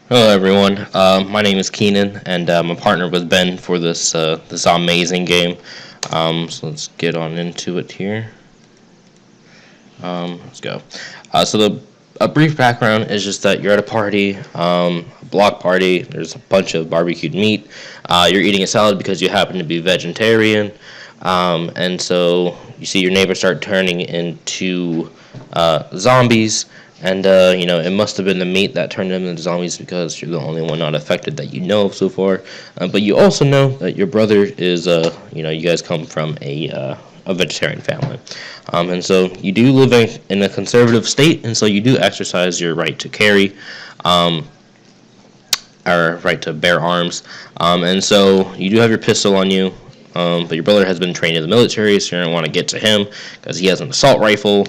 Hello, everyone. My name is Keenan, and I'm a partner with Ben for this amazing game. So let's get on into it here. Let's go. A brief background is just that you're at a party, a block party. There's a bunch of barbecued meat. You're eating a salad because you happen to be vegetarian, and so you see your neighbors start turning into zombies. And it must have been the meat that turned them into zombies because you're the only one not affected that you know of so far. But you also know that your brother is, you guys come from a vegetarian family. And so you do live in a conservative state, and so you do exercise your right to carry, or right to bear arms. And so you do have your pistol on you, but your brother has been trained in the military, so you don't want to get to him because he has an assault rifle.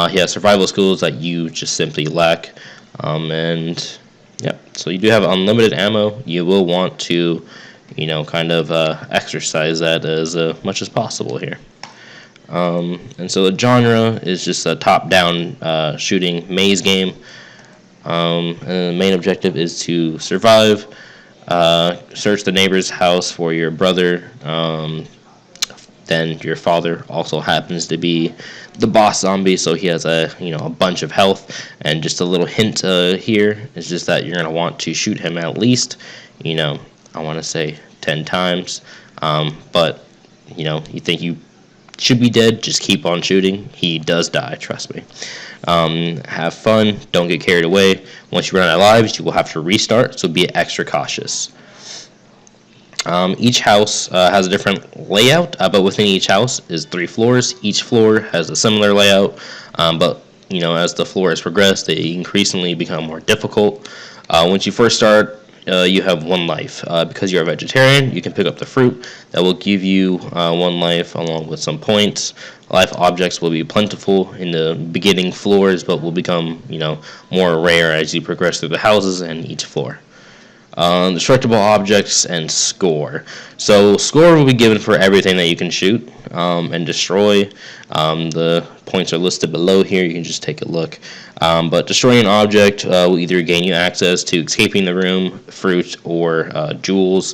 He has survival skills that you just simply lack. And yeah, so you do have unlimited ammo. You will want to, kind of exercise that as much as possible here. And so the genre is just a top-down shooting maze game. And the main objective is to survive, search the neighbor's house for your brother. Then your father also happens to be the boss zombie, so he has a bunch of health. And just a little hint here is just that you're gonna want to shoot him at least, I want to say 10 times. But you think you should be dead, just keep on shooting. He does die, trust me. Have fun, don't get carried away. Once you run out of lives, you will have to restart, so be extra cautious. Each house has a different layout, but within each house is 3 floors. Each floor has a similar layout, but as the floors progress, they increasingly become more difficult. Once you first start, you have 1 life. Because you're a vegetarian, you can pick up the fruit that will give you 1 life along with some points. Life objects will be plentiful in the beginning floors, but will become more rare as you progress through the houses and each floor. Destructible objects and score. So score will be given for everything that you can shoot and destroy. The points are listed below here. You can just take a look. But destroying an object will either gain you access to escaping the room, fruit, or jewels.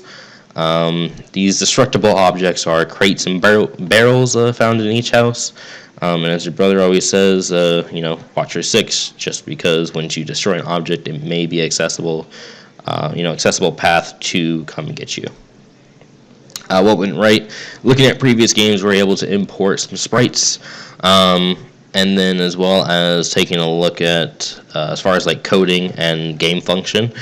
These destructible objects are crates and barrels found in each house. And as your brother always says, watch your 6, just because once you destroy an object, it may be accessible path to come and get you. What went right? Looking at previous games, we're able to import some sprites, and then as well as taking a look at as far as like coding and game function,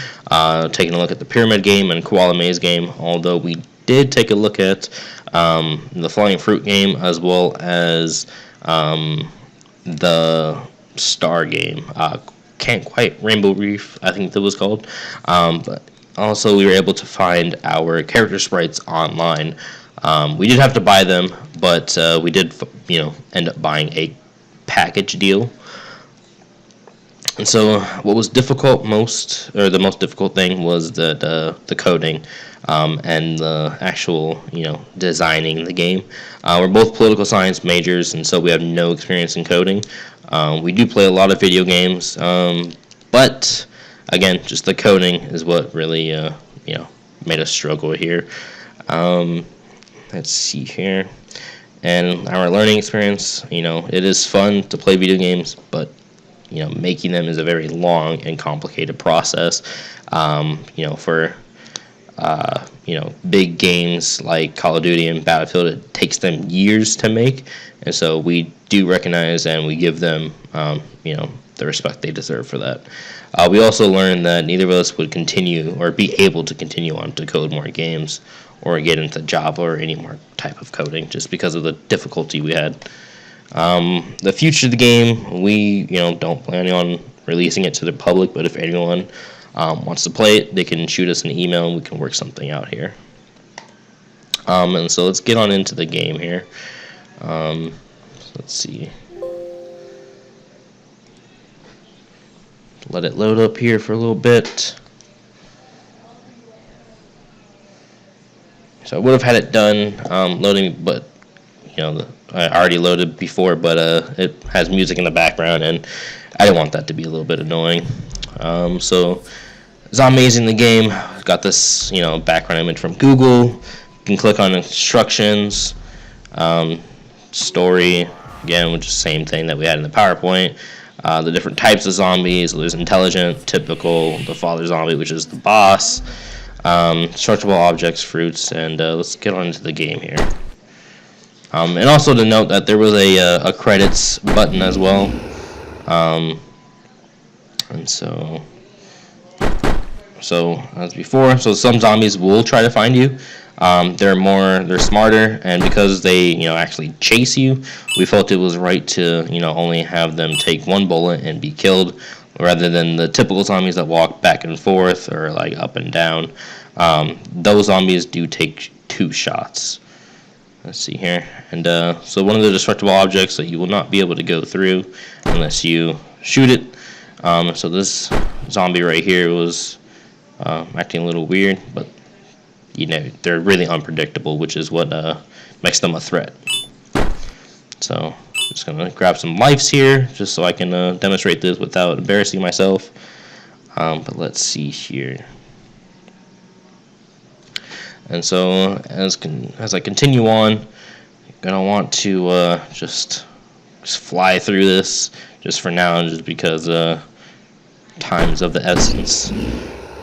taking a look at the pyramid game and koala maze game. Although we did take a look at the flying fruit game as well as the star game. Can't quite Rainbow Reef, I think that was called. But also we were able to find our character sprites online. We did have to buy them, but we did end up buying a package deal. And so what was the most difficult thing was the coding and the actual designing the game. We're both political science majors, and so we have no experience in coding. We do play a lot of video games, but again, just the coding is what really made us struggle here. Let's see here. And our learning experience, it is fun to play video games, but making them is a very long and complicated process. For big games like Call of Duty and Battlefield, it takes them years to make, and so we do recognize and we give them the respect they deserve for that. We also learned that neither of us would continue or be able to continue on to code more games or get into Java or any more type of coding just because of the difficulty we had. The future of the game, we don't plan on releasing it to the public, but if anyone wants to play it, they can shoot us an email and we can work something out here. And so let's get on into the game here. Let's see. Let it load up here for a little bit. So I would have had it done loading, but I already loaded before, but it has music in the background, and I didn't want that to be a little bit annoying. So zombies in the game. Got this, background image from Google. You can click on instructions, story, again, which is the same thing that we had in the PowerPoint. The different types of zombies. There's intelligent, typical, the father zombie, which is the boss, searchable objects, fruits, and let's get on into the game here. And also to note that there was a credits button as well. And so as before, so some zombies will try to find you. They're smarter, and because they actually chase you, we felt it was right to only have them take one bullet and be killed, rather than the typical zombies that walk back and forth or like up and down. Those zombies do take 2 shots. Let's see here, and so one of the destructible objects that you will not be able to go through unless you shoot it. So this zombie right here was acting a little weird, but they're really unpredictable, which is what makes them a threat. So just gonna grab some lives here just so I can demonstrate this without embarrassing myself. But let's see here. And so as I continue on, I'm gonna want to just fly through this just for now, just because time's of the essence.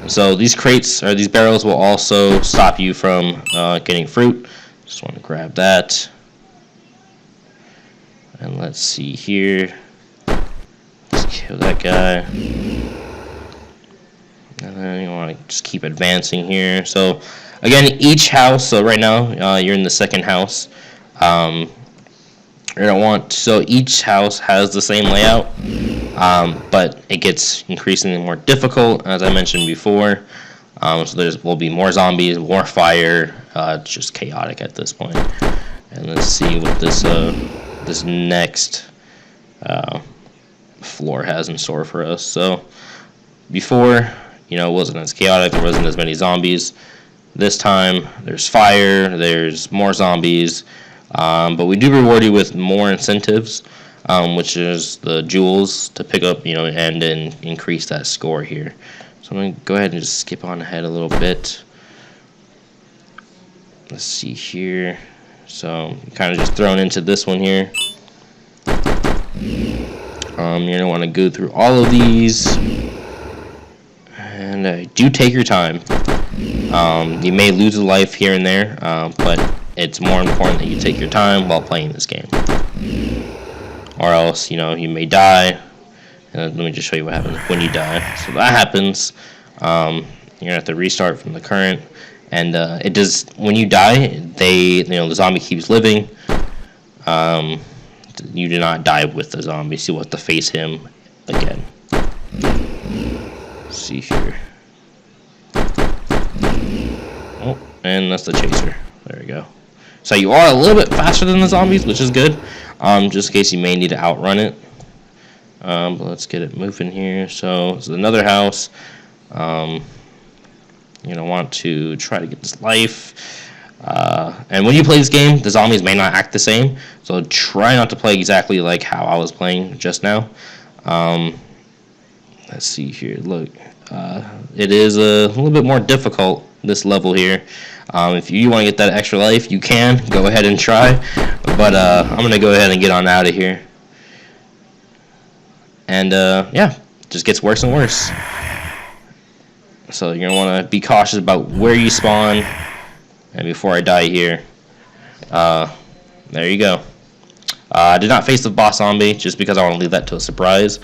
So these crates, or these barrels, will also stop you from getting fruit. Just want to grab that. And let's see here. Let's kill that guy. And then you want to just keep advancing here. So again, each house, so right now you're in the second house. So each house has the same layout, but it gets increasingly more difficult, as I mentioned before. So there will be more zombies, more fire. It's just chaotic at this point. And let's see what this next floor has in store for us. So before, it wasn't as chaotic. There wasn't as many zombies. This time, there's fire. There's more zombies. But we do reward you with more incentives, which is the jewels to pick up, and then increase that score here. So I'm going to go ahead and just skip on ahead a little bit. Let's see here. So kind of just thrown into this one here. You're going to want to go through all of these. And do take your time. You may lose a life here and there, but it's more important that you take your time while playing this game. Or else, you may die. And let me just show you what happens when you die. So that happens. You're going to have to restart from the current. And it does, when you die, the zombie keeps living. You do not die with the zombie, so you have to face him again. Let's see here. Oh, and that's the chaser. There we go. So you are a little bit faster than the zombies, which is good. Just in case you may need to outrun it. But let's get it moving here. So it's another house. Want to try to get this life. And when you play this game, the zombies may not act the same. So try not to play exactly like how I was playing just now. Let's see here. Look, it is a little bit more difficult, this level here. If you want to get that extra life, you can go ahead and try. But I'm going to go ahead and get on out of here. And yeah, it just gets worse and worse. So you're going to want to be cautious about where you spawn. And before I die here, there you go. I did not face the boss zombie just because I want to leave that to a surprise.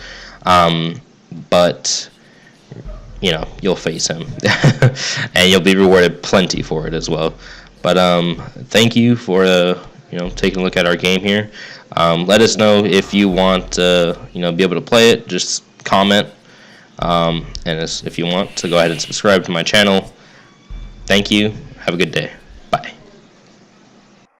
But you'll face him, and you'll be rewarded plenty for it as well. But thank you for taking a look at our game here. Let us know if you want to be able to play it. Just comment, and if you want to go ahead and subscribe to my channel. Thank you. Have a good day.